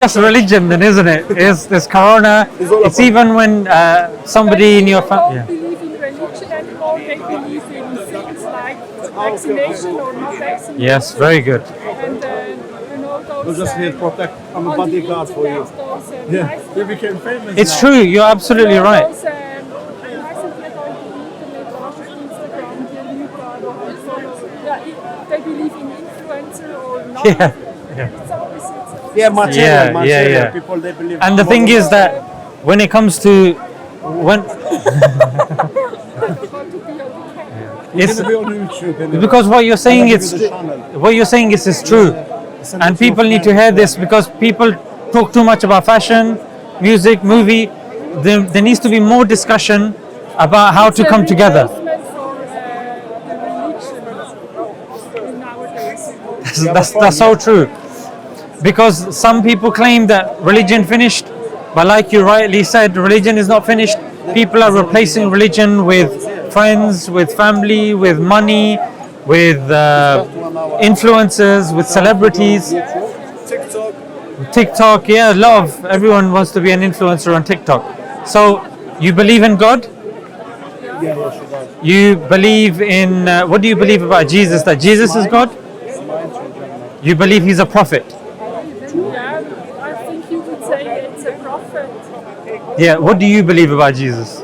That's religion, then, isn't it? There's Corona. It's even when somebody in your family. They don't believe in religion anymore. They believe in things like vaccination or not vaccination. Yes, very good. And those. We just need to protect. I'm a bodyguard for you. Yeah, you became famous. It's now. true. You're absolutely right. They believe in influencer or not. Yeah. Yeah, material. Yeah. People they believe. And the thing is that when it comes to it's be on YouTube. Anyway. because what you're saying is true, and people need to hear this because people talk too much about fashion, music, movie. There needs to be more discussion about how to come together. That's so true. Because some people claim that religion finished, but like you rightly said, religion is not finished. People are replacing religion with friends, with family, with money, with influencers, with celebrities. TikTok, yeah, everyone wants to be an influencer on TikTok. So, you believe in God? You believe in, what do you believe about Jesus? That Jesus is God? You believe he's a prophet? Yeah, I think you would say it's a prophet. Yeah, what do you believe about Jesus?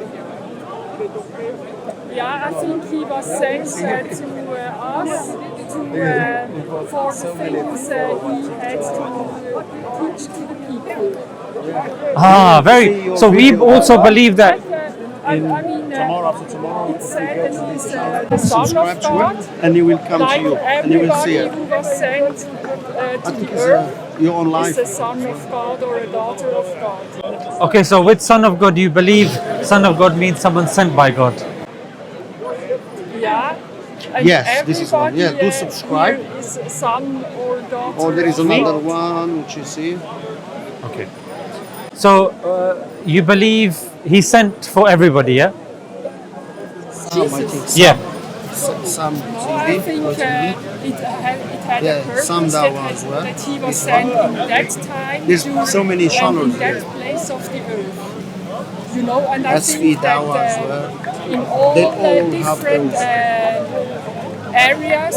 Yeah, I think he was sent to us for the things he had to teach to the people. So we also believe that. Tomorrow after tomorrow, It's said that he's the Son of God, and he will come like to you, and you will see everybody it. who was sent to the earth Your own is life. a son of God or a daughter of God. Okay, so with Son of God, you believe Son of God means someone sent by God. Yeah. And Yes, this is one. Yeah, do subscribe. Here is a son or daughter. Or there is of another God. one which you see. Okay. So you believe he sent for everybody, yeah? Some, I think. Yeah. Some No, I TV. think it had Yeah, a purpose some that one as well. that he was sent in that time There's to so many and channels in that here. place of the earth. And I SV think that Dawa as well. in all They the all have different those. areas,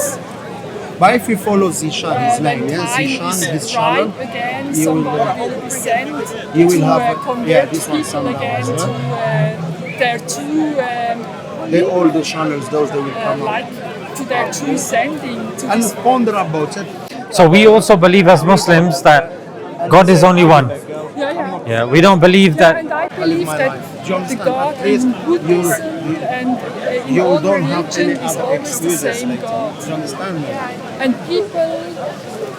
But if you follow Zishan, his name, when yeah, time Zishan, is his channel, right again, you will, somebody will be sent you will to have, convert this one, people some again now as to their true, they all the channels, those that will come up. like to their true sending. To And this ponder about it. So we also believe as Muslims that God is only one. Yeah, we don't believe Yeah, that. and I believe my that life. Do you the understand? God At least in Buddhism and in You all don't have religion any is other always the excuses same later. God. Do you understand me? And people,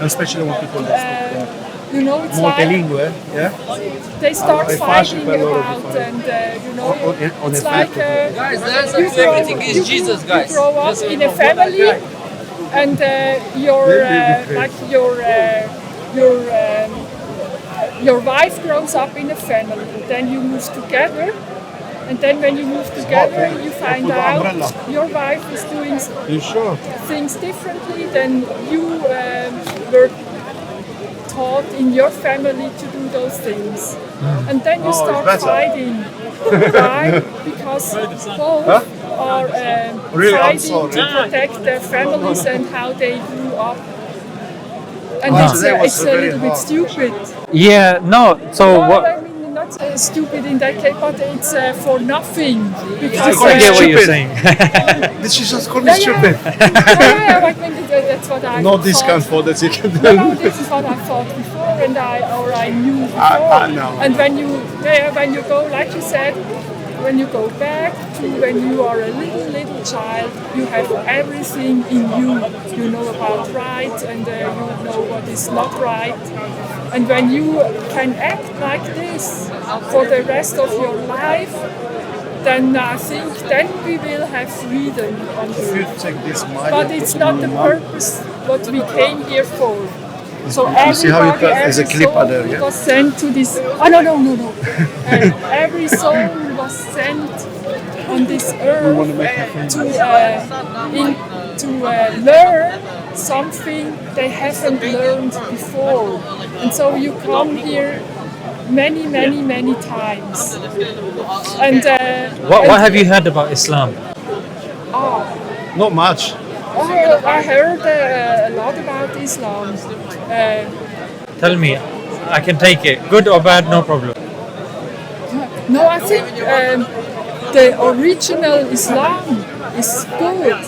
Especially when people that speak it's like multilingual, yeah? they start I fighting fashion a lot of about, people. and On it's a like Guys, that's you grow, everything is Jesus, guys. You grow up in a family, and your wife grows up in a family. Then you move together, and then when you move together, you find Put the out umbrella. your wife is doing You sure? things differently than you were taught in your family to do those things. And then you start better. fighting. Why? Because both are Really, I'm fighting sorry. to protect their families and how they grew up. And Today was it's a very little bit hard. stupid. Yeah, no. So No, what? I mean, not stupid in that case, but it's for nothing. Because I get what you're saying. This is just called me stupid. I mean, that's what I No thought. discount for the ticket. No, this is what I thought before, and I knew before. know. And when you go, like you said, when you go back to when you are a little child, you have everything in you. You know about right, and you know what is not right. And when you can act like this for the rest of your life, then I think then we will have freedom on If you earth. take this mic, But it's not the purpose what we came here for. So You see how you everybody, cut- there's a every clip soul there, yeah? was sent to this. Oh no! Every soul was sent on this earth to learn something they haven't learned before. And so you come here many times. And What have you heard about Islam? Not much. I heard a lot about Islam. Tell me, I can take it. Good or bad, no problem. No, I think the original Islam is good,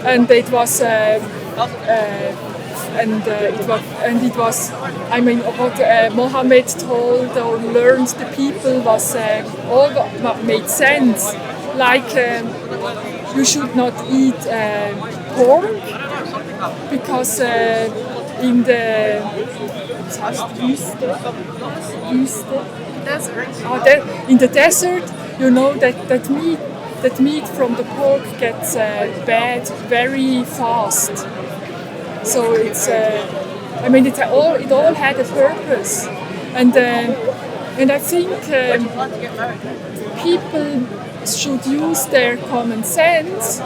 and it was. It was, I mean, what Mohammed told or learned the people was all what made sense. Like you should not eat pork because in the in the desert, you know that meat from the pork gets bad very fast. So it's, I mean, it all had a purpose, and I think people should use their common sense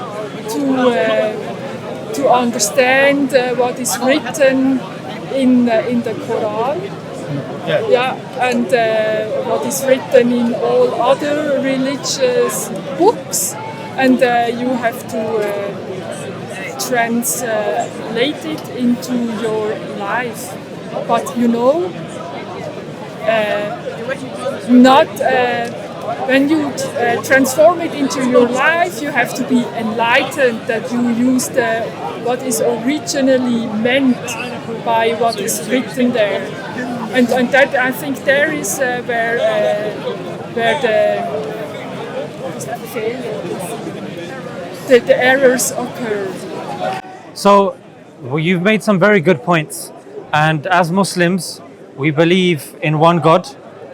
to understand what is written in the Quran, and what is written in all other religious books, and you have to translate it into your life. But you know, not when you transform it into your life, you have to be enlightened that you use what is originally meant by what is written there, and that I think there is where the errors occur. So, you've made some very good points. And as Muslims, we believe in one God.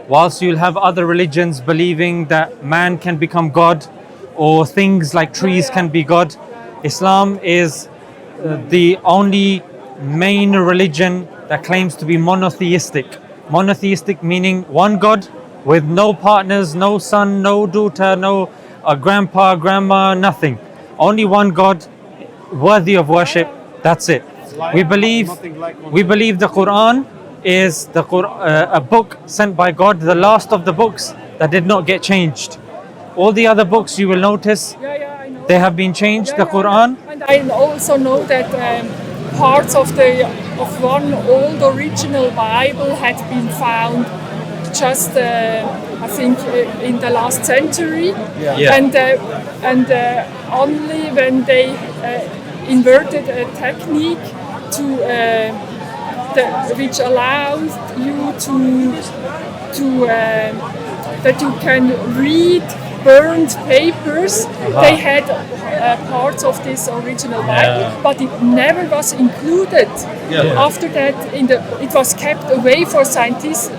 Whilst you'll have other religions believing that man can become God or things like trees can be God, Islam is the only main religion that claims to be monotheistic. Monotheistic meaning one God with no partners, no son, no daughter, no grandpa, grandma, nothing. Only one God worthy of worship. That's it. We believe the Quran is a book sent by God, the last of the books that did not get changed. All the other books you will notice, I know. they have been changed. The Quran. And I also know that parts of one old original Bible had been found just I think in the last century, and only when they inverted a technique which allows you to that you can read burned papers. They had parts of this original Bible, but it never was included. After that, it was kept away for scientific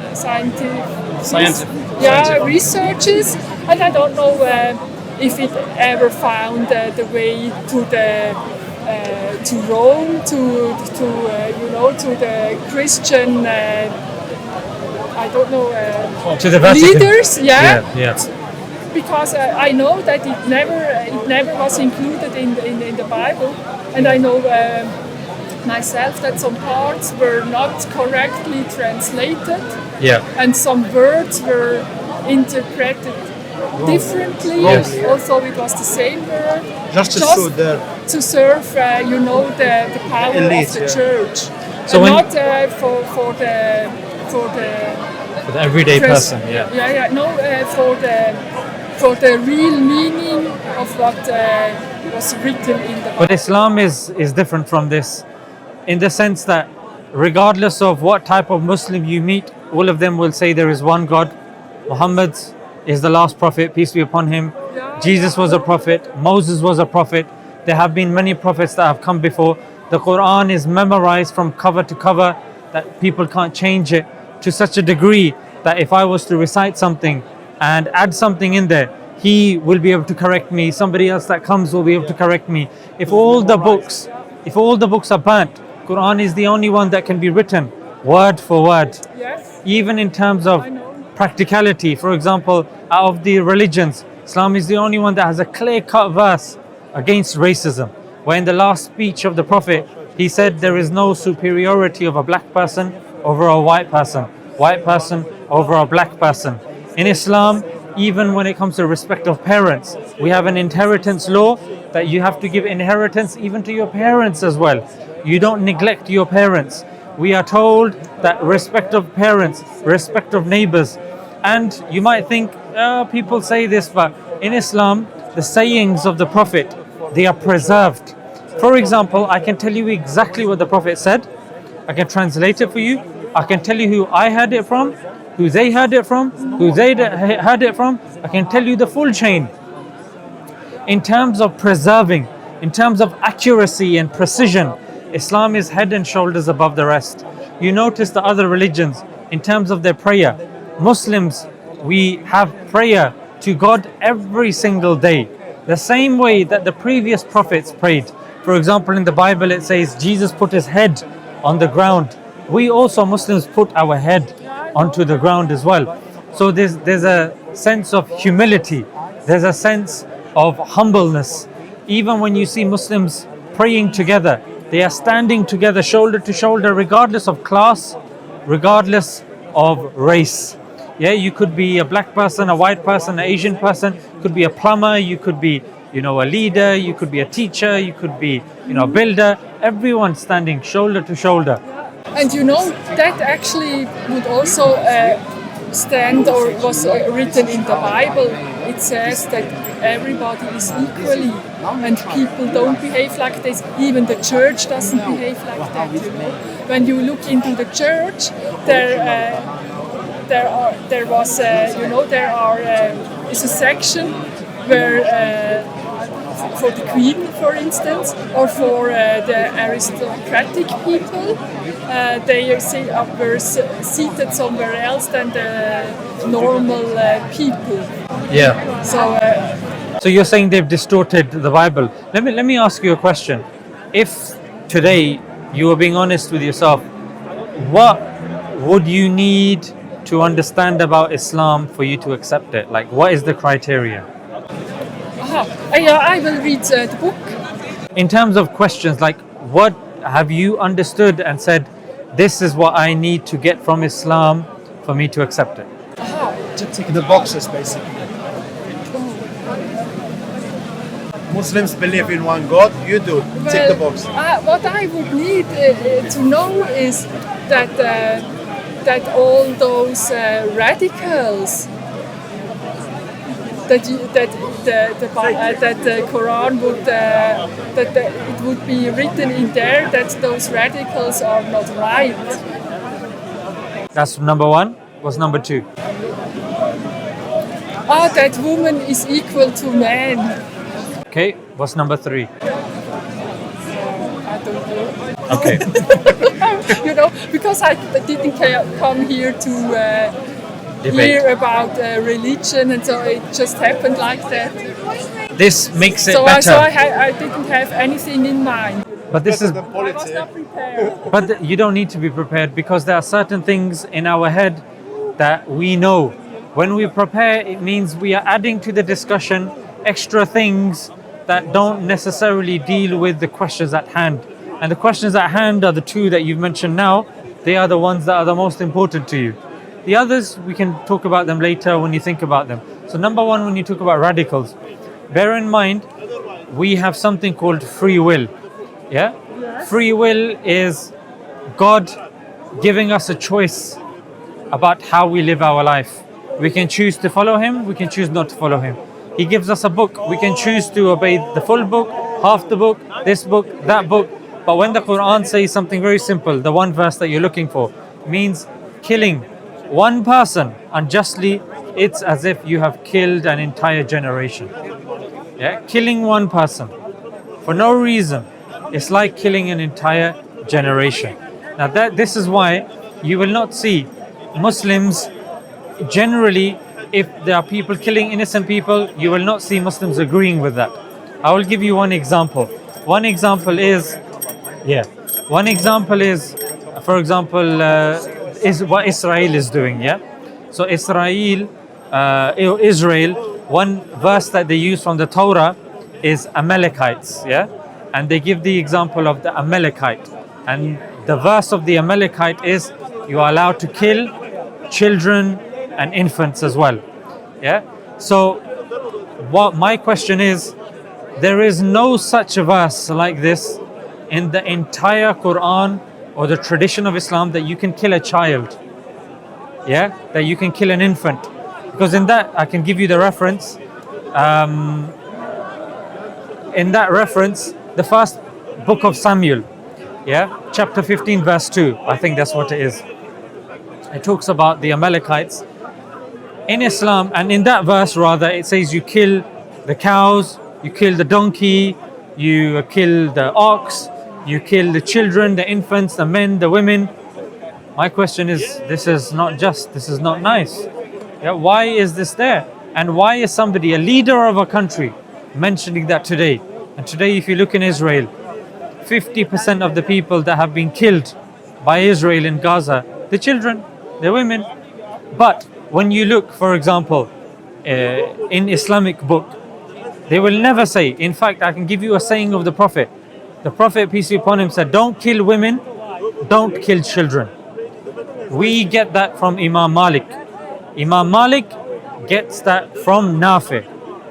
researches, and I don't know if it ever found the way to Rome, to the Christian. I don't know To the Vatican. leaders. Yeah. Because I know that it never was included in the Bible, and I know myself that some parts were not correctly translated, and some words were interpreted differently. Yes. Also, it was the same word, Just to serve, the power elite, of the church, So and when- not for the For the everyday person. for the real meaning of what was written in the Bible. But Islam is different from this in the sense that regardless of what type of Muslim you meet, all of them will say there is one God. Muhammad is the last prophet, peace be upon him. Jesus was a prophet. Moses was a prophet. There have been many prophets that have come before. The Quran is memorized from cover to cover that people can't change it to such a degree that if I was to recite something and add something in there, he will be able to correct me. Somebody else that comes will be able to correct me. If all the books are burnt, Quran is the only one that can be written word for word. Yes, Even in terms of I know. practicality, for example, out of the religions, Islam is the only one that has a clear-cut verse against racism. Where in the last speech of the Prophet, He said there is no superiority of a black person over a white person over a black person. In Islam, even when it comes to respect of parents, we have an inheritance law that you have to give inheritance even to your parents as well. You don't neglect your parents. We are told that respect of parents, respect of neighbors. And you might think, people say this, but in Islam, the sayings of the Prophet, they are preserved. For example, I can tell you exactly what the Prophet said. I can translate it for you. I can tell you who I heard it from, who they heard it from, who they heard it from. I can tell you the full chain. In terms of preserving, in terms of accuracy and precision, Islam is head and shoulders above the rest. You notice the other religions, in terms of their prayer. Muslims, we have prayer to God every single day. The same way that the previous prophets prayed. For example, in the Bible it says Jesus put his head on the ground. We also, Muslims, put our head onto the ground as well. So there's a sense of humility. There's a sense of humbleness. Even when you see Muslims praying together, they are standing together shoulder to shoulder, regardless of class, regardless of race. Yeah, you could be a black person, a white person, an Asian person, you could be a plumber, you could be, a leader, you could be a teacher, you could be, a builder. Everyone standing shoulder to shoulder. And that actually would also stand or was written in the Bible. It says that everybody is equally and people don't behave like this. Even the church doesn't behave like that. When you look into the church, is a section where for the Queen, for instance, or for the aristocratic people, they were seated somewhere else than the normal people. Yeah. So you're saying they've distorted the Bible. Let me ask you a question. If today you were being honest with yourself, what would you need to understand about Islam for you to accept it? Like, what is the criteria? I will read the book. In terms of questions, like, what have you understood and said, this is what I need to get from Islam for me to accept it? To tick the boxes, basically. Muslims believe in one God, you do. Tick the box. What I would need to know is that all those radicals, that the Quran would it would be written in there that those radicals are not right. That's number one. What's number two? That woman is equal to man. Okay. What's number three? I don't know. Okay. Because I didn't come here to hear about religion, and so it just happened like that. This makes it So better. I didn't have anything in mind. But this is. I was not prepared. But you don't need to be prepared, because there are certain things in our head that we know. When we prepare, it means we are adding to the discussion extra things that don't necessarily deal with the questions at hand. And the questions at hand are the two that you've mentioned now. They are the ones that are the most important to you. The others, we can talk about them later when you think about them. So number one, when you talk about radicals, bear in mind, we have something called free will. Yeah? Free will is God giving us a choice about how we live our life. We can choose to follow Him, we can choose not to follow Him. He gives us a book. We can choose to obey the full book, half the book, this book, that book. But when the Quran says something very simple, the one verse that you're looking for, means killing one person unjustly, it's as if you have killed an entire generation. Yeah, killing one person for no reason, it's like killing an entire generation. Now this is why you will not see Muslims generally, if there are people killing innocent people, you will not see Muslims agreeing with that. I will give you one example. One example is, for example, is what Israel is doing. Yeah. So Israel, one verse that they use from the Torah is Amalekites. Yeah. and they give the example of the Amalekite. And the verse of the Amalekite is, you are allowed to kill children and infants as well. Yeah. So what my question is, there is no such a verse like this in the entire Quran or the tradition of Islam that you can kill a child. Yeah, that you can kill an infant. Because in that, I can give you the reference. In that reference, the first book of Samuel, yeah, chapter 15, verse 2, I think that's what it is. It talks about the Amalekites. In Islam, and in that verse rather, it says you kill the cows, you kill the donkey, you kill the ox, you kill the children, the infants, the men, the women. My question is, this is not just, this is not nice. Yeah, why is this there? And why is somebody, a leader of a country, mentioning that today? And today, if you look in Israel, 50% of the people that have been killed by Israel in Gaza, the children, the women. But when you look, for example, in Islamic book, they will never say, in fact, I can give you a saying of the Prophet. The Prophet, peace be upon him, said, don't kill women, don't kill children. We get that from Imam Malik. Imam Malik gets that from Nafi.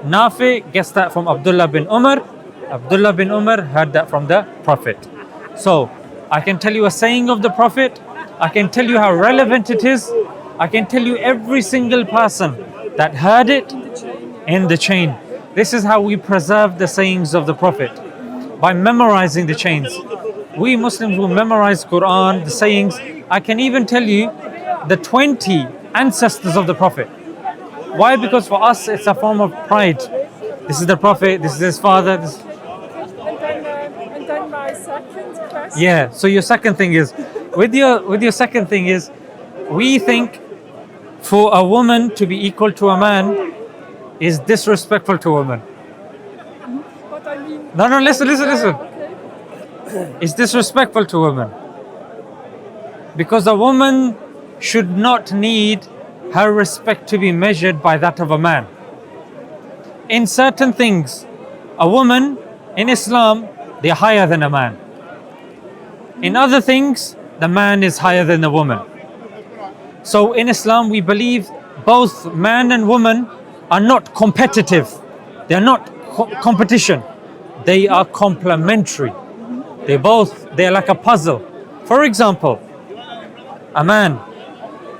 Nafi gets that from Abdullah bin Umar. Abdullah bin Umar heard that from the Prophet. So, I can tell you a saying of the Prophet. I can tell you how relevant it is. I can tell you every single person that heard it in the chain. This is how we preserve the sayings of the Prophet, by memorizing the chains. We Muslims will memorize Quran, the sayings. I can even tell you the 20 ancestors of the Prophet. Why? Because for us it's a form of pride. This is the Prophet, this is his father. And then my second question. Yeah, so your second thing is, with your second thing is, we think for a woman to be equal to a man is disrespectful to a woman. But I mean, No, listen. okay. It's disrespectful to women. Because a woman should not need her respect to be measured by that of a man. In certain things, a woman in Islam, they're higher than a man. In other things, the man is higher than the woman. So in Islam, we believe both man and woman are not competitive. They're not competition. They are complementary. They're like a puzzle. For example, a man,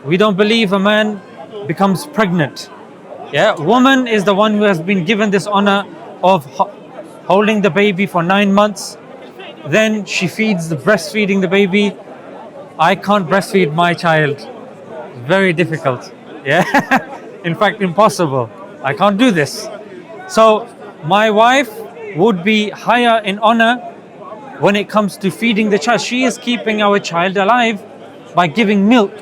we don't believe a man becomes pregnant. Yeah, woman is the one who has been given this honor of holding the baby for 9 months. Then she feeds breastfeeding the baby. I can't breastfeed my child. Very difficult. Yeah, in fact, impossible. I can't do this. So my wife would be higher in honor when it comes to feeding the child. She is keeping our child alive by giving milk,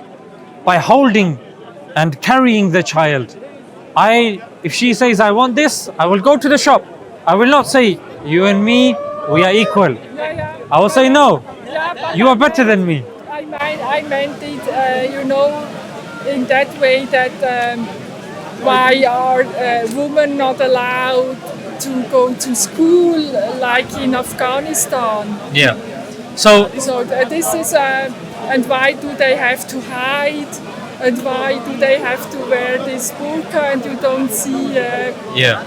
by holding and carrying the child. If she says, I want this, I will go to the shop. I will not say, you and me, we are equal. Yeah. I will say, no, Yeah, but you are better than me. I meant it, in that way that why are women not allowed to go to school like in Afghanistan? Yeah. So This is, and why do they have to hide? And why do they have to wear this burqa and you don't see, yeah.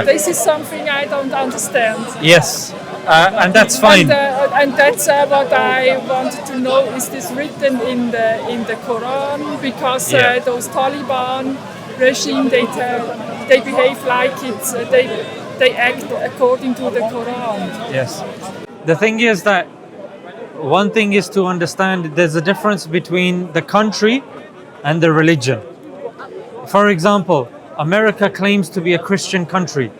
This is something I don't understand. Yes. And that's fine. And that's what I wanted to know. Is this written in the Quran? Because Yeah. those Taliban regime, they behave like it's they act according to the Quran. Yes. The thing is that one thing is to understand there's a difference between the country and the religion. For example, America claims to be a Christian country,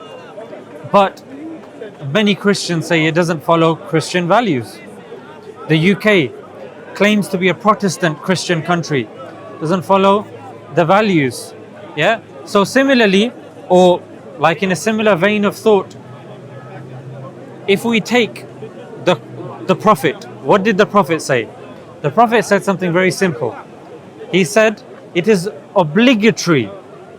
but many Christians say it doesn't follow Christian values. The UK claims to be a Protestant Christian country, doesn't follow the values. Yeah? So similarly, or like in a similar vein of thought, if we take the Prophet, what did the Prophet say? The Prophet said something very simple. He said, it is obligatory,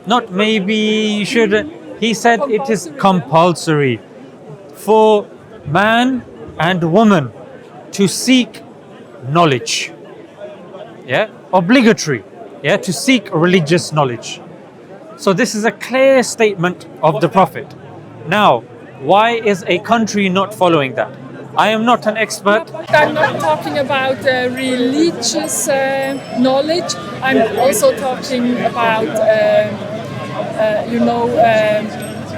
not maybe you should. He said it is compulsory. for man and woman to seek knowledge. Yeah, obligatory. Yeah, to seek religious knowledge. So this is a clear statement of the Prophet. Now, why is a country not following that? I am not an expert. But I'm not talking about religious knowledge. I'm also talking about,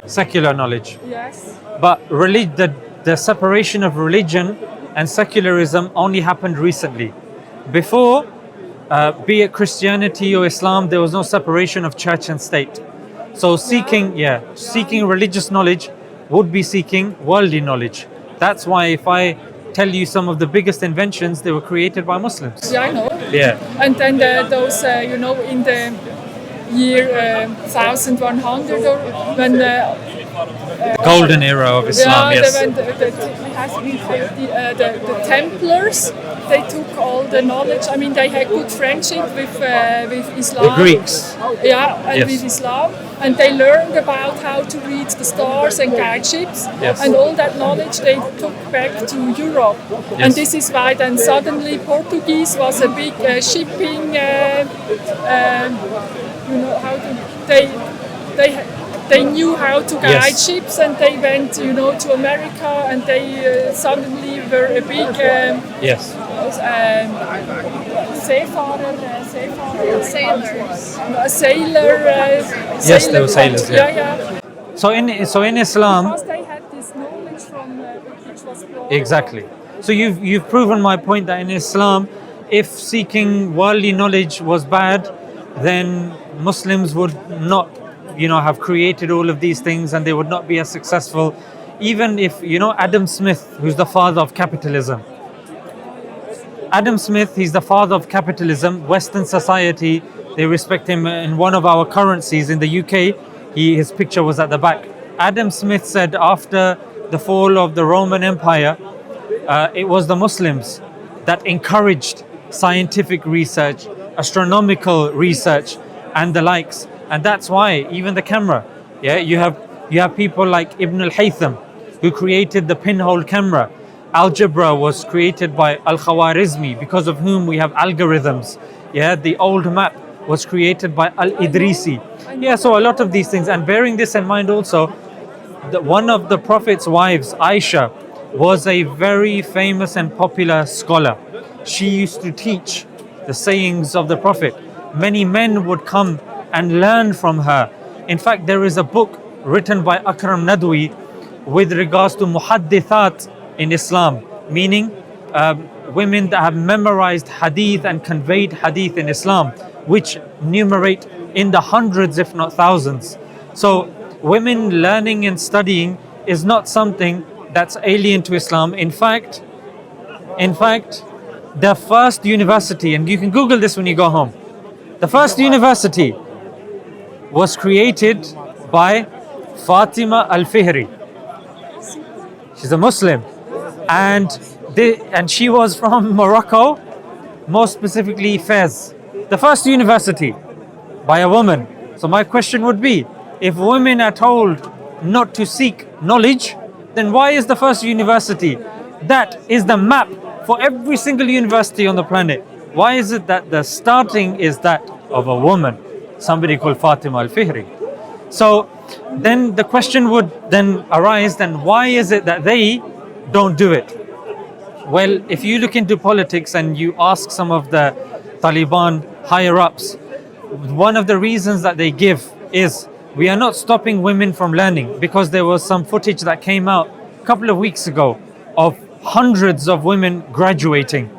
Secular knowledge. yes. But the separation of religion and secularism only happened recently. Before, be it Christianity or Islam, there was no separation of church and state. So seeking religious knowledge would be seeking worldly knowledge. That's why if I tell you some of the biggest inventions, they were created by Muslims. Yeah, I know. Yeah. And then those, in the year 1100, or when Golden era of Islam, yes. when the Templars, they took all the knowledge. I mean, they had good friendship with Islam. The Greeks. Yeah, and Yes. with Islam, and they learned about how to read the stars and guide ships, Yes. and all that knowledge they took back to Europe. And Yes. this is why then suddenly Portuguese was a big shipping. They knew how to guide Yes. ships, and they went, to America, and they suddenly were a big Yes. seafarer, Sailors. a sailor. Yes, they were sailors, yeah. yeah. So in Islam, Because they had this knowledge from which was brought. exactly. So you've proven my point that in Islam, if seeking worldly knowledge was bad, then Muslims would not, have created all of these things, and they would not be as successful. Even if, Adam Smith, who's the father of capitalism. Adam Smith, he's the father of capitalism. Western society, they respect him in one of our currencies in the UK. His picture was at the back. Adam Smith said after the fall of the Roman Empire, it was the Muslims that encouraged scientific research, astronomical research, and the likes. And that's why even the camera, you have people like Ibn al-Haytham, who created the pinhole camera. Algebra was created by Al-Khwarizmi, because of whom we have algorithms. The old map was created by Al-Idrisi. So a lot of these things. And bearing this in mind also, one of the Prophet's wives, Aisha, was a very famous and popular scholar. She used to teach the sayings of the Prophet. Many men would come and learn from her. In fact, there is a book written by Akram Nadwi with regards to muhaddithat in Islam, meaning women that have memorized hadith and conveyed hadith in Islam, which numerate in the hundreds if not thousands. So women learning and studying is not something that's alien to Islam. In fact, the first university, and you can Google this when you go home, the first university was created by Fatima al-Fihri. She's a Muslim, and she was from Morocco, more specifically Fez. The first university by a woman. So my question would be, if women are told not to seek knowledge, then why is the first university? That is the map for every single university on the planet. Why is it that the starting is that of a woman, somebody called Fatima al-Fihri? So then the question would then arise, then why is it that they don't do it? Well, if you look into politics and you ask some of the Taliban higher ups, one of the reasons that they give is, we are not stopping women from learning, because there was some footage that came out a couple of weeks ago of hundreds of women graduating.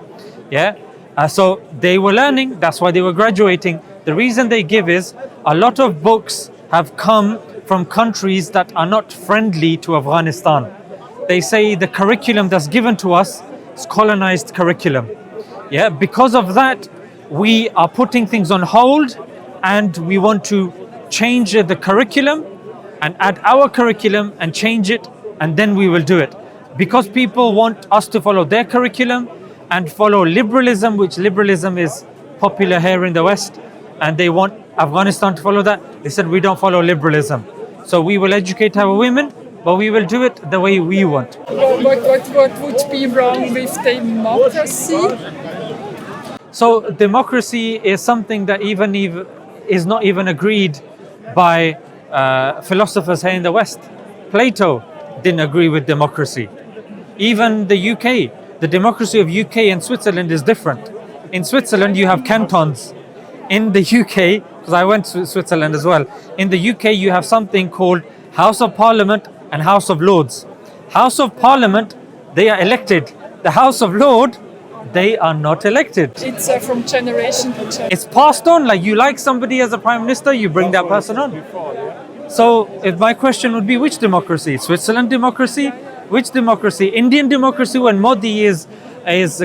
So they were learning, that's why they were graduating. The reason they give is, a lot of books have come from countries that are not friendly to Afghanistan. They say the curriculum that's given to us is colonized curriculum. Because of that, we are putting things on hold, and we want to change the curriculum and add our curriculum and change it, and then we will do it. Because people want us to follow their curriculum and follow liberalism, which liberalism is popular here in the West, and they want Afghanistan to follow that. They said, we don't follow liberalism. So we will educate our women, but we will do it the way we want. What would be wrong with democracy? So democracy is something that is not even agreed by philosophers here in the West. Plato didn't agree with democracy. Even the UK, the democracy of UK and Switzerland is different. In Switzerland, you have cantons. In the UK, because I went to Switzerland as well, in the UK you have something called House of Parliament and House of Lords. House of Parliament, they are elected. The House of Lords, they are not elected. It's from generation to generation. It's passed on. Like you like somebody as a prime minister, you bring that person on. So if my question would be, which democracy? Switzerland democracy? Which democracy? Indian democracy, when Modi is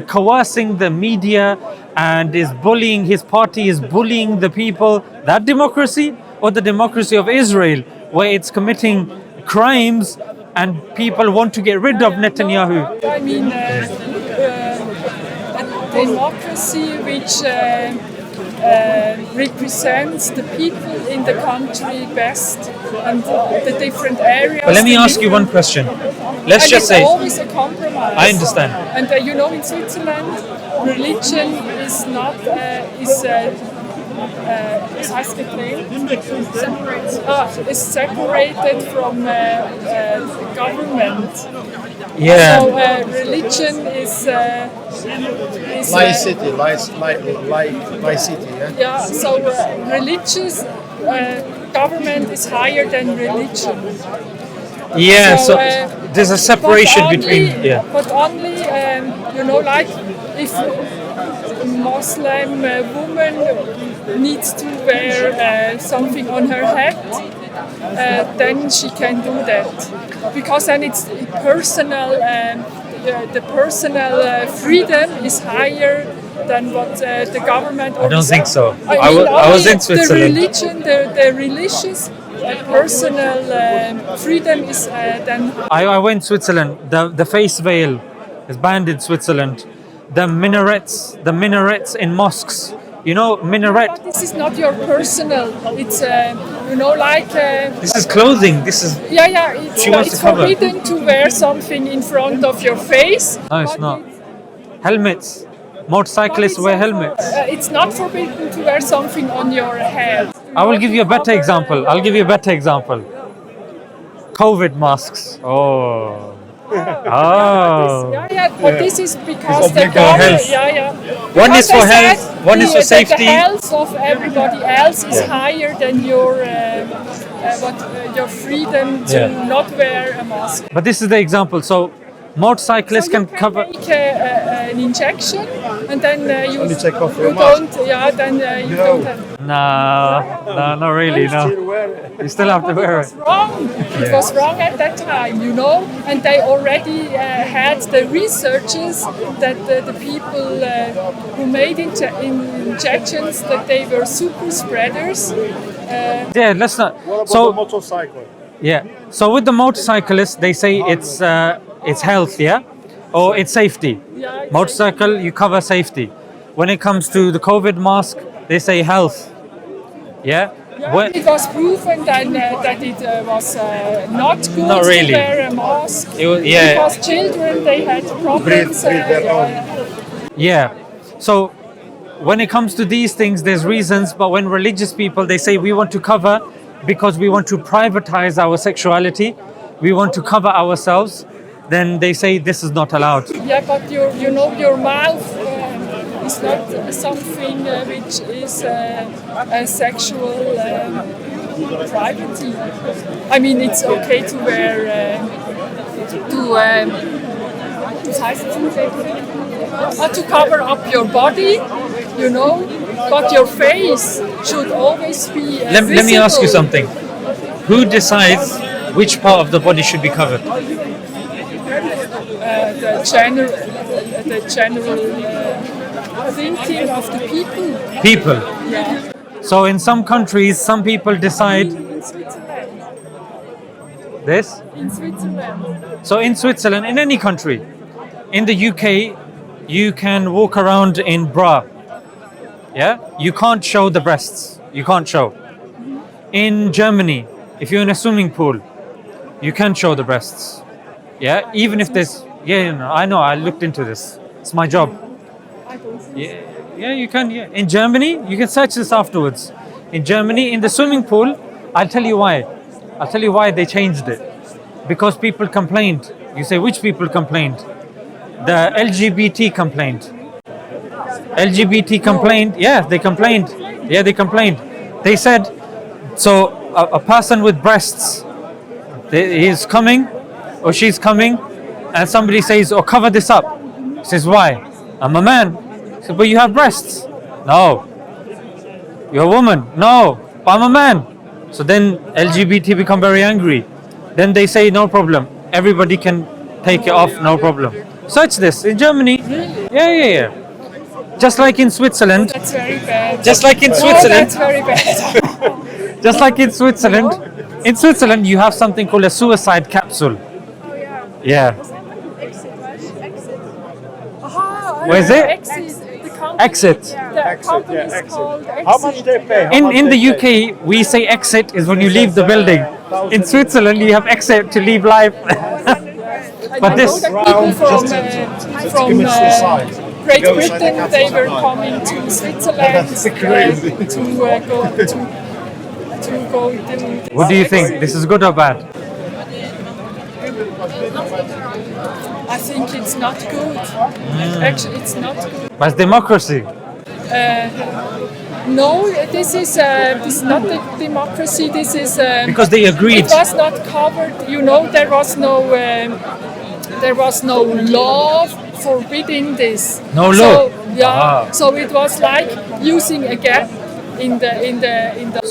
coercing the media and is bullying, his party is bullying the people, that democracy? Or the democracy of Israel, where it's committing crimes and people want to get rid of Netanyahu? I mean, a democracy which represents the people in the country best and the different areas. But let me ask you one question. Let's just say, it's always a compromise. I understand. And in Switzerland, religion is not is separated from the government. Yeah. So religion is Laicity, yeah? yeah. So religious government is higher than religion. Yeah, so So, there's a separation but only, between, yeah. But only, like if a Muslim woman needs to wear something on her head, then she can do that. Because then it's personal, the personal freedom is higher than what the government. I don't think so. I was in Switzerland. The religious personal freedom is then. I went to Switzerland. The face veil is banned in Switzerland. The minarets in mosques. Minaret. But this is not your personal. It's This is clothing. This is. Yeah. It's, She wants it's to cover. forbidden to wear something in front of your face. No, it's but not. Helmets. Motorcyclists wear helmets. It's not forbidden to wear something on your head. I will give you a better example. COVID masks. Oh. Oh. Yeah, but this is because the for government. health. Yeah. One Because is for they health, said one is for safety. The health of everybody else is Yeah. higher than your your freedom to Yeah. not wear a mask. But this is the example. So motorcyclists So you can cover. take an injection and then you you take off your don't. Yeah, then you No. don't have. No, not really. No, Still wear it. you still have to wear it. Wrong. It was wrong at that time, and they already had the researches that the people who made injections that they were super spreaders. Yeah, let's not. What about the So motorcycle? yeah, so with the motorcyclists, they say it's health, yeah, or it's safety. Yeah, it's Motorcycle, you cover safety. When it comes to the COVID mask, they say health. Yeah. When- It was proven then that it was not good Not really. to wear a mask. It was- yeah. Because children they had problems. Breathe their own. Yeah. So when it comes to these things, there's reasons, but when religious people, they say we want to cover because we want to privatize our sexuality, we want to cover ourselves, then they say this is not allowed. Yeah, but your mouth is not something which is a sexual privacy. I mean, it's okay to wear to cover up your body, but your face should always be Let me ask you visible. something. Who decides which part of the body should be covered? The general thinking of the people. People. Yeah. So in some countries, some people decide In Switzerland. this. In Switzerland. So in Switzerland, in any country, in the UK, you can walk around in bra. Yeah? You can't show the breasts. You can't show. In Germany, if you're in a swimming pool, you can show the breasts. Yeah, even if there's, I know, I looked into this. It's my job. I don't think Yeah, you can. Yeah, in Germany, you can search this afterwards. In Germany, in the swimming pool, I'll tell you why. I'll tell you why they changed it. Because people complained. You say, which people complained? The LGBT complained. LGBT complained. Yeah, they complained. Yeah, they complained. They said, so a person with breasts, he's coming or she's coming, and somebody says, oh, cover this up. He says, why? I'm a man. He said, but you have breasts. No. You're a woman. No. But I'm a man. So then LGBT become very angry. Then they say, no problem. Everybody can take it off, no problem. Search this in Germany. Yeah. Just like in Switzerland. that's very bad. Just like in Oh, Switzerland. that's very bad. Just like in Switzerland. In Switzerland, you have something called a suicide capsule. Oh yeah. Yeah. Exit, right? Exit. Aha, Where is it? Exit. The company, Exit. The company is exit. called Exit. How much they pay? How In much in they the pay? UK, we say exit is when you leave the building. In Switzerland, you have exit to leave life. But I this- know that people from commit suicide. Great Go Britain, inside the they were capsule. coming to Switzerland crazy. to go to. What do you think? This is good or bad? I think it's not good. Actually, it's not good. But it's democracy. No, this is not the democracy. This is Because they agreed. it was not covered. You know, there was no law forbidding this. No law? So, yeah. Ah. So it was like using a gap in the.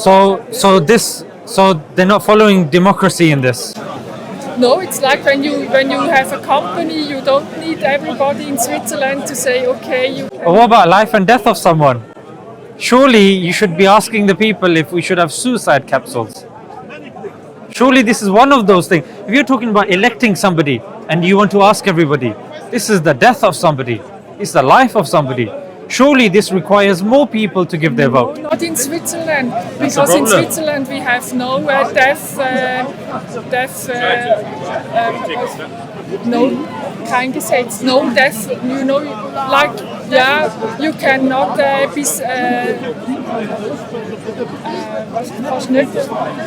So they're not following democracy in this. No, it's like when you have a company, you don't need everybody in Switzerland to say, okay, you. Or what about life and death of someone? Surely you should be asking the people if we should have suicide capsules. Surely this is one of those things. If you're talking about electing somebody and you want to ask everybody, this is the death of somebody, it's the life of somebody. Surely this requires more people to give their vote. Not in Switzerland, the because in problem. Switzerland we have no no kein Gesetz, no death, you know, like, yeah, you cannot be,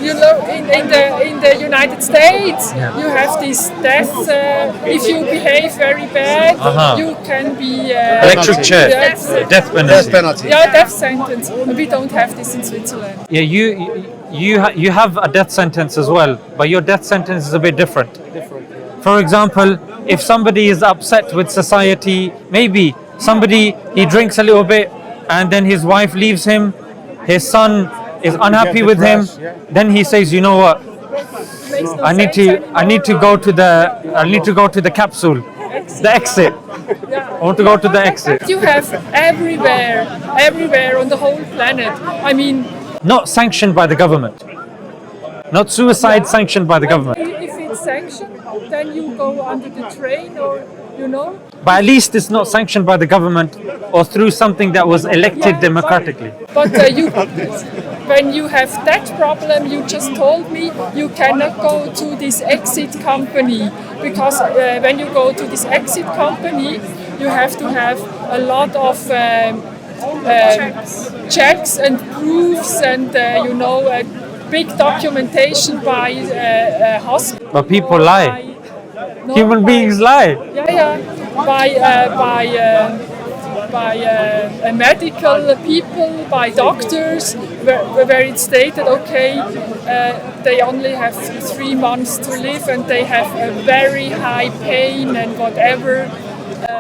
you know, in the United States, you have this death, if you behave very bad, you can be... Electric chair, death penalty. penalty. Yeah, death sentence. We don't have this in Switzerland. Yeah, you have a death sentence as well, but your death sentence is a bit different. For example, if somebody is upset with society, maybe he drinks a little bit and then his wife leaves him, his son is unhappy with him, then he says, you know what, Makes no I need to go to the capsule, the exit. I want to go to the exit. You have everywhere on the whole planet. I mean, Not sanctioned by the government. Not suicide sanctioned by the government. if it's sanctioned, then you go under the train, or you know. But at least it's not sanctioned by the government or through something that was elected Yeah, democratically. But when you have that problem, you just told me you cannot go to this exit company, because when you go to this exit company, you have to have a lot of checks and proofs and you know, big documentation by hospital. But people lie. Human beings lie. Yeah, by medical people, by doctors, where it's stated, okay, they only have 3 months to live and they have a very high pain and whatever.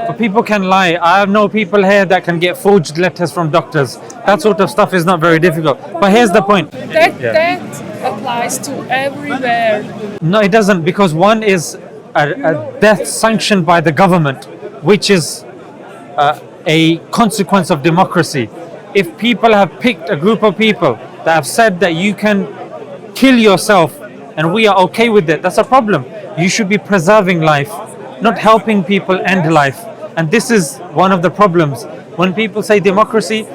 But people can lie. I know people here that can get forged letters from doctors. That sort of stuff is not very difficult. But here's the point. That applies to everywhere. No, it doesn't, because one is a death sanctioned by the government, which is a consequence of democracy. If people have picked a group of people that have said that you can kill yourself and we are okay with it, that's a problem. You should be preserving life, not helping people end life. And this is one of the problems. When people say democracy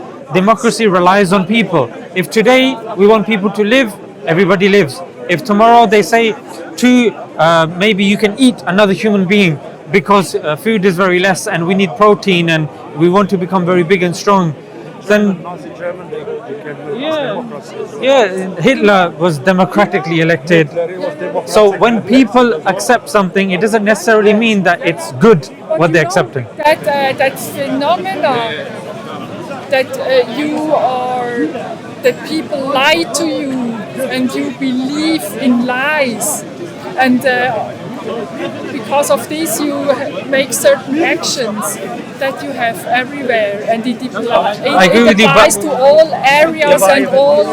relies on people. If today we want people to live, everybody lives. If tomorrow they say maybe you can eat another human being because food is very less and we need protein and we want to become very big and strong. Then Nazi German, they became yeah, democracy. yeah, Hitler was democratically elected. It was democratic. So when people accept something, it doesn't necessarily mean that it's good But what you they're know accepting. that phenomena that that people lie to you and you believe in lies, and because of this you make certain actions that you have everywhere, and it agree with you, applies but- to all areas and all.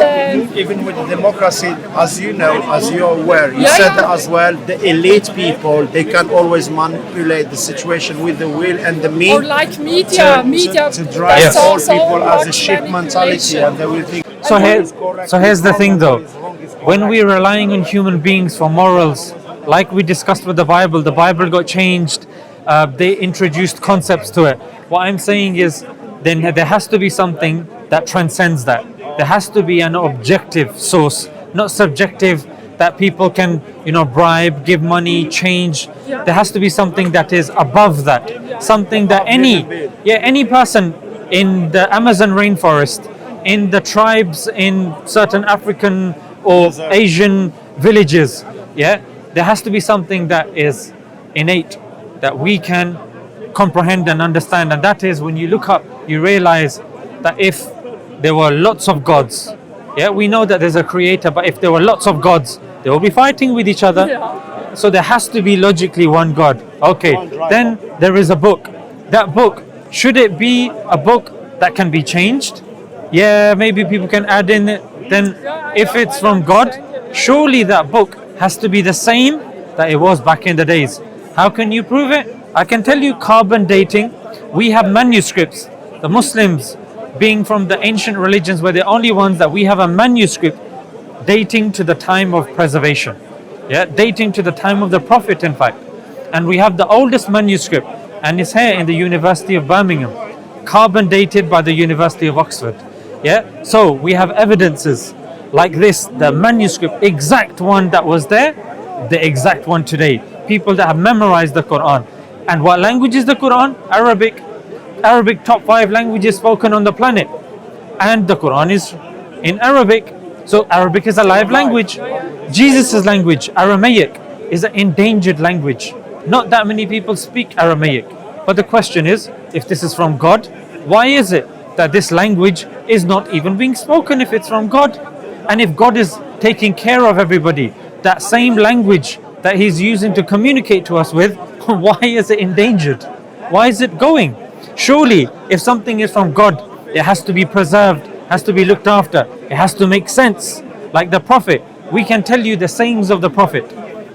Even with the democracy, as you know, as you're aware, you Yeah, said yeah. that as well, the elite people, they can always manipulate the situation with the will and the Or means like media, to drive Yes. all so people as a much sheep mentality, manipulation. and they will think. So here, is correct, so here's the is thing wrong, though. is wrong, is When correct. we're relying on human beings for morals, like we discussed with the Bible got changed. They introduced concepts to it. What I'm saying is, then there has to be something that transcends that. There has to be an objective source, not subjective, that people can, bribe, give money, change. There has to be something that is above that. Something that any person in the Amazon rainforest, in the tribes in certain African or Asian villages, there has to be something that is innate, that we can comprehend and understand. And that is when you look up, you realize that if there were lots of gods, we know that there's a creator, but if there were lots of gods, they will be fighting with each other. So there has to be logically one God. Okay, then there is a book. That book, should it be a book that can be changed? Yeah, maybe people can add in it. Then if it's from God, surely that book has to be the same that it was back in the days. How can you prove it? I can tell you carbon dating. We have manuscripts. The Muslims, being from the ancient religions, were the only ones that we have a manuscript dating to the time of preservation. Dating to the time of the Prophet, in fact. And we have the oldest manuscript, and it's here in the University of Birmingham, carbon dated by the University of Oxford. So we have evidences like this, the manuscript, exact one that was there, the exact one today. People that have memorized the Quran. And what language is the Quran? Arabic. Arabic, top 5 languages spoken on the planet. And the Quran is in Arabic. So Arabic is a live language. Jesus' language, Aramaic, is an endangered language. Not that many people speak Aramaic. But the question is, if this is from God, why is it that this language is not even being spoken if it's from God? And if God is taking care of everybody, that same language that He's using to communicate to us with, why is it endangered? Why is it going? Surely, if something is from God, it has to be preserved, has to be looked after, it has to make sense. Like the Prophet, we can tell you the sayings of the Prophet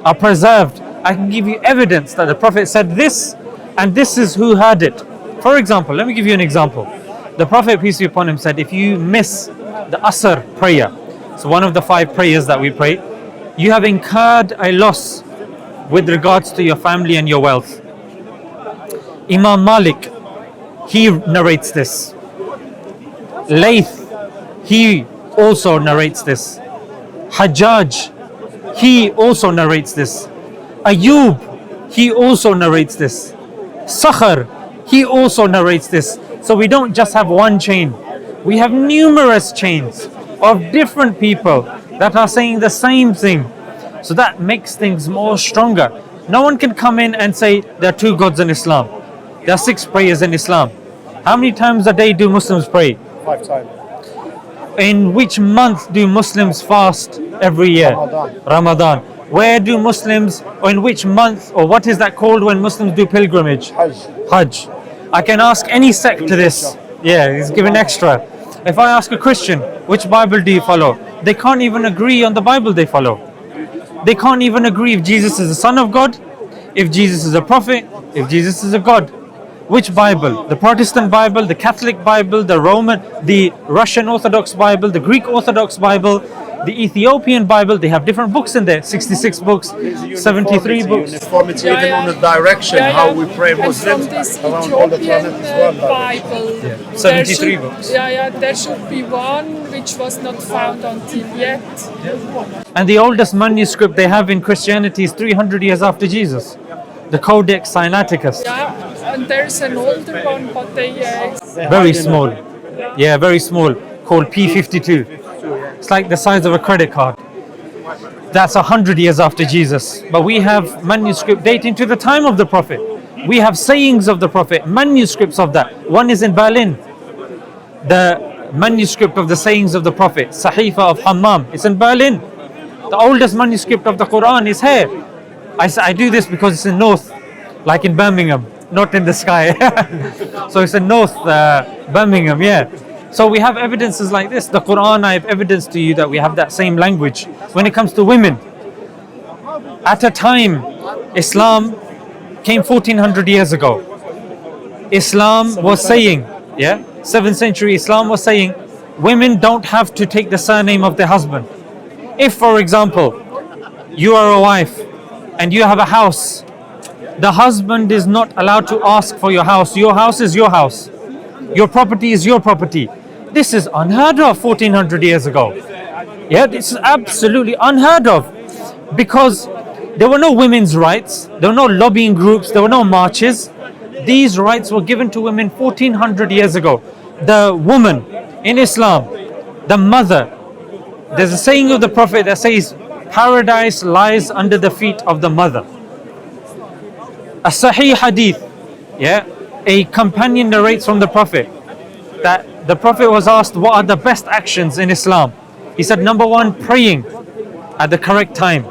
are preserved. I can give you evidence that the Prophet said this, and this is who heard it. For example, let me give you an example. The Prophet, peace be upon him, said, if you miss the Asr prayer, so one of the 5 prayers that we pray, you have incurred a loss with regards to your family and your wealth. Imam Malik, he narrates this. Layth, he also narrates this. Hajjaj, he also narrates this. Ayub, he also narrates this. Sakhar, he also narrates this. So we don't just have one chain. We have numerous chains of different people that are saying the same thing. So that makes things more stronger. No one can come in and say there are 2 gods in Islam. There are 6 prayers in Islam. How many times a day do Muslims pray? 5 times. In which month do Muslims fast every year? Ramadan. Where do Muslims, or in which month, or what is that called when Muslims do pilgrimage? Hajj. I can ask any sect to this. Yeah, he's given extra. If I ask a Christian, which Bible do you follow? They can't even agree on the Bible they follow. They can't even agree if Jesus is the Son of God, if Jesus is a prophet, if Jesus is a God. Which Bible? The Protestant Bible, the Catholic Bible, the Russian Orthodox Bible, the Greek Orthodox Bible, The Ethiopian Bible, they have different books in there, 66 books, 73 books. Uniformity even on the direction, how we pray And from Muslims this around all the Ethiopian planet as well. Bible, there 73 should- books. there should be one which was not found until yet. And the oldest manuscript they have in Christianity is 300 years after Jesus. The Codex Sinaiticus. Yeah, and there's an older one, but they Very small. Yeah, very small, called P52. It's like the size of a credit card. That's 100 years after Jesus. But we have manuscript dating to the time of the Prophet. We have sayings of the Prophet, manuscripts of that. One is in Berlin. The manuscript of the sayings of the Prophet, Sahifa of Hammam, it's in Berlin. The oldest manuscript of the Quran is here. I do this because it's in North, like in Birmingham, not in the sky. So it's in North Birmingham, yeah. So we have evidences like this. The Quran, I have evidence to you that we have that same language. When it comes to women, at a time, Islam came 1400 years ago. Islam was saying, 7th century Islam was saying, women don't have to take the surname of their husband. If, for example, you are a wife and you have a house, the husband is not allowed to ask for your house. Your house is your house. Your property is your property. This is unheard of 1400 years ago. Yeah, this is absolutely unheard of, because there were no women's rights, there were no lobbying groups, there were no marches. These rights were given to women 1400 years ago. The woman in Islam, the mother, there's a saying of the Prophet that says, paradise lies under the feet of the mother. A Sahih hadith, a companion narrates from the Prophet that the Prophet was asked, what are the best actions in Islam? He said, number one, praying at the correct time.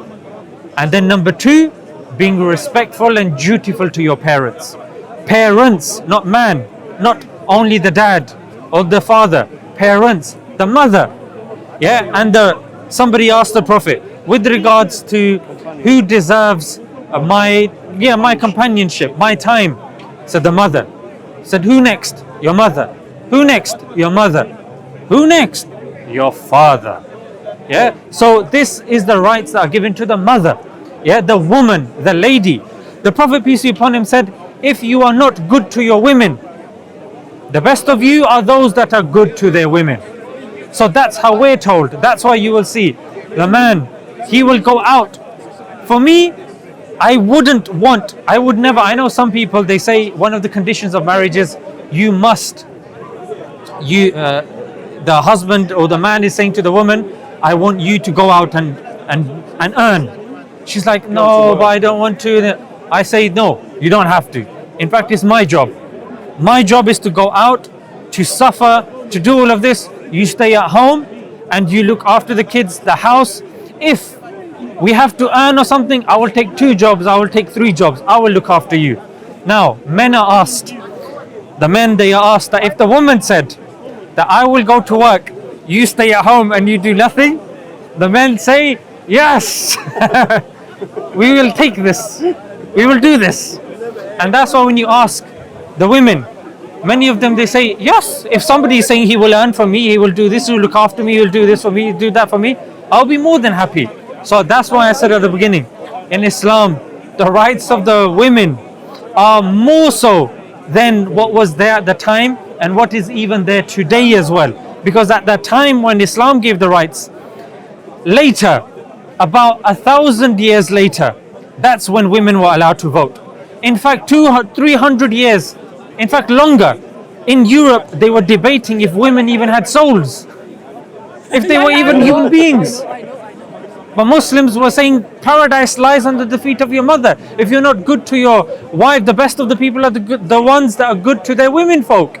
And then number two, being respectful and dutiful to your parents. Parents, not man, not only the dad or the father, parents, the mother. And somebody asked the Prophet, with regards to who deserves my companionship, my time, said the mother. Said, who next? Your mother. Who next? Your mother. Who next? Your father. So this is the rights that are given to the mother, the woman, the lady. The Prophet, peace be upon him, said, if you are not good to your women, the best of you are those that are good to their women. So that's how we're told. That's why you will see the man, he will go out. For me, I would never, I know some people, they say one of the conditions of marriage is the husband or the man is saying to the woman, I want you to go out and earn. She's like, no, but I don't want to. I say, no, you don't have to. In fact, it's my job. My job is to go out, to suffer, to do all of this. You stay at home and you look after the kids, the house. If we have to earn or something, I will take 2 jobs, I will take 3 jobs, I will look after you. Now, men are asked, they are asked that if the woman said that I will go to work, you stay at home and you do nothing, the men say, yes, we will take this, we will do this. And that's why when you ask the women, many of them, they say, yes, if somebody is saying he will earn for me, he will do this, he will look after me, he will do this for me, do that for me, I'll be more than happy. So that's why I said at the beginning, in Islam, the rights of the women are more so than what was there at the time and what is even there today as well. Because at that time when Islam gave the rights, later, about 1,000 years later, that's when women were allowed to vote. In fact, 300 years, in fact longer, in Europe they were debating if women even had souls, if they were even human beings. But Muslims were saying paradise lies under the feet of your mother. If you're not good to your wife, the best of the people are the ones that are good to their women folk.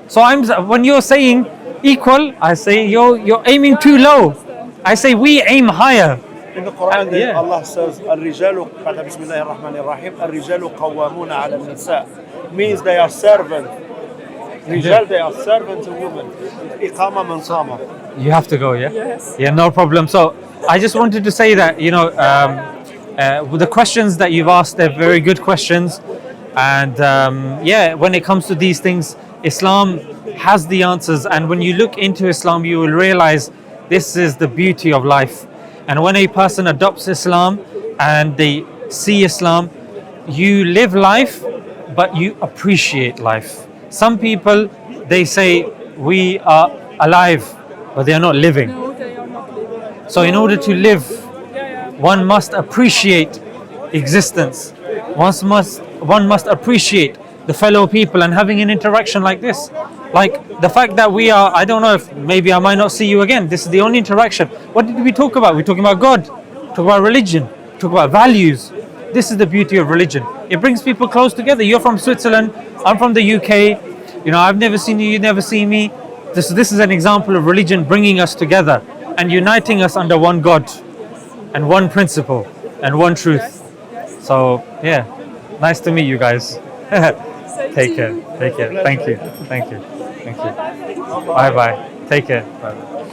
So when you're saying equal, I say you're aiming too low. I say we aim higher. In the Quran, Allah says, "Al-rijalu bismillahir rahmanir rahim. Al-rijalu qawwamuna 'ala an-nisa." Means they are servant. Rijal, they are servant to women. Iqama man sama. You have to go, yeah? Yes. Yeah, no problem. So I just wanted to say that, with the questions that you've asked, they're very good questions. And when it comes to these things, Islam has the answers. And when you look into Islam, you will realize This is the beauty of life. And when a person adopts Islam and they see Islam, you live life, but you appreciate life. Some people, they say, we are alive, but they are not living. No, they are not living. So in order to live, Yeah, one must appreciate existence. One must appreciate the fellow people and having an interaction like this. Like the fact that we are, I don't know if maybe I might not see you again. This is the only interaction. What did we talk about? We're talking about God, talk about religion, talk about values. This is the beauty of religion. It brings people close together. You're from Switzerland, I'm from the UK. You know, I've never seen you, you never see me. This is an example of religion bringing us together and uniting us under one God and one principle and one truth. So yeah, nice to meet you guys. Take care. Take care. Thank you. Thank you. Thank you. Bye bye. Take care. Bye.